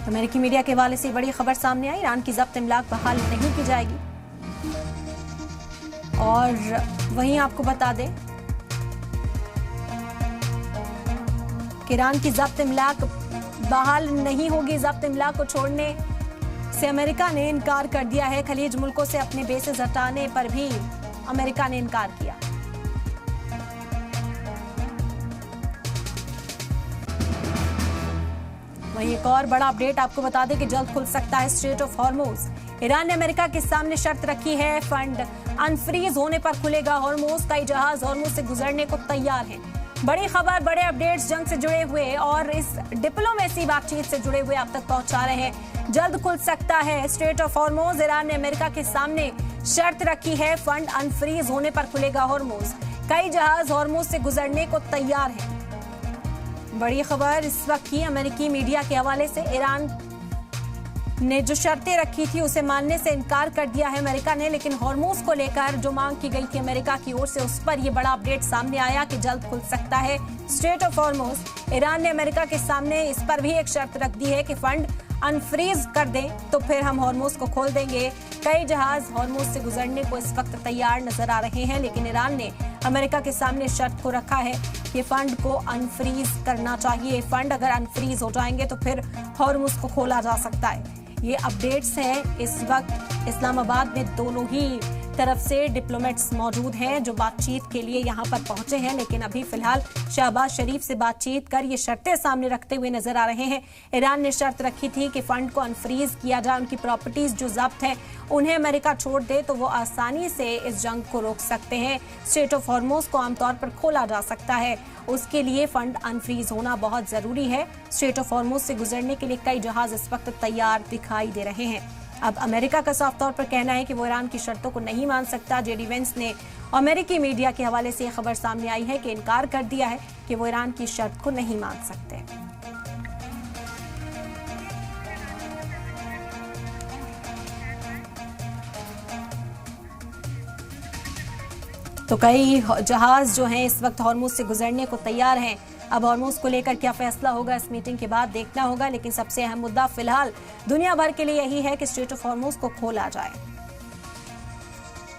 अमेरिकी मीडिया के हवाले से बड़ी खबर सामने आई, ईरान की जब्त इमलाक बहाल नहीं की जाएगी। और वहीं आपको बता दें कि ईरान की जब्त इमलाक बहाल नहीं होगी। जब्त इमलाक को छोड़ने से अमेरिका ने इनकार कर दिया है। खलीज मुल्कों से अपने बेसेस हटाने पर भी अमेरिका ने इनकार किया। वहीं एक और बड़ा अपडेट आपको बता दें कि जल्द खुल सकता है स्ट्रेट ऑफ हॉर्मोज। ईरान ने अमेरिका के सामने शर्त रखी है, फंड अनफ्रीज होने पर खुलेगा हॉर्मोज। कई जहाज हॉर्मोज से गुजरने को तैयार हैं। बड़ी खबर, बड़े अपडेट्स जंग से जुड़े हुए और इस डिप्लोमेसी बातचीत से जुड़े हुए आप तक पहुंचा रहे हैं। जल्द खुल सकता है स्ट्रेट ऑफ हॉर्मोज। ईरान ने अमेरिका के सामने शर्त रखी है, फंड अनफ्रीज होने पर खुलेगा हॉर्मोज। कई जहाज हॉर्मोज से गुजरने को तैयार हैं। बड़ी खबर इस वक्त की अमेरिकी मीडिया के हवाले से, ईरान ने जो शर्तें रखी थी उसे मानने से इनकार कर दिया है अमेरिका ने, लेकिन हॉर्मोज को लेकर जो मांग की गई थी अमेरिका की ओर से, उस पर यह बड़ा अपडेट सामने आया कि जल्द खुल सकता है स्ट्रेट ऑफ हॉर्मोज। ईरान ने अमेरिका के सामने इस पर भी एक शर्त रख दी है कि फंड अनफ्रीज कर दें तो फिर हम हॉर्मोज को खोल देंगे। कई जहाज हॉर्मोज से गुजरने को इस वक्त तैयार नजर आ रहे हैं, लेकिन ईरान ने अमेरिका के सामने शर्त को रखा है कि फंड को अनफ्रीज करना चाहिए। फंड अगर अनफ्रीज हो जाएंगे तो फिर हॉर्मोज को खोला जा सकता है। ये अपडेट्स हैं। इस वक्त इस्लामाबाद में दोनों ही तरफ से डिप्लोमेट्स मौजूद हैं जो बातचीत के लिए यहां पर पहुंचे हैं, लेकिन अभी फिलहाल शहबाज शरीफ से बातचीत कर ये शर्तें सामने रखते हुए नजर आ रहे हैं। ईरान ने शर्त रखी थी कि फंड को अनफ्रीज किया जाए, उनकी प्रॉपर्टीज जो जब्त हैं उन्हें अमेरिका छोड़ दे तो वो आसानी से इस जंग को रोक सकते हैं। स्ट्रेट ऑफ हॉर्मोज को आमतौर पर खोला जा सकता है, उसके लिए फंड अनफ्रीज होना बहुत जरूरी है। स्ट्रेट ऑफ हॉर्मोज से गुजरने के लिए कई जहाज इस वक्त तैयार दिखाई दे रहे हैं। अब अमेरिका का साफ तौर पर कहना है कि वो ईरान की शर्तों को नहीं मान सकता। जेडी वेंस ने अमेरिकी मीडिया के हवाले से खबर सामने आई है कि इनकार कर दिया है कि वो ईरान की शर्त को नहीं मान सकते। तो कई जहाज जो हैं इस वक्त हॉर्मोज से गुजरने को तैयार हैं। अब हॉर्मोज को लेकर क्या फैसला होगा इस मीटिंग के बाद देखना होगा, लेकिन सबसे अहम मुद्दा फिलहाल दुनिया भर के लिए यही है कि स्ट्रेट ऑफ हॉर्मोज को खोला जाए।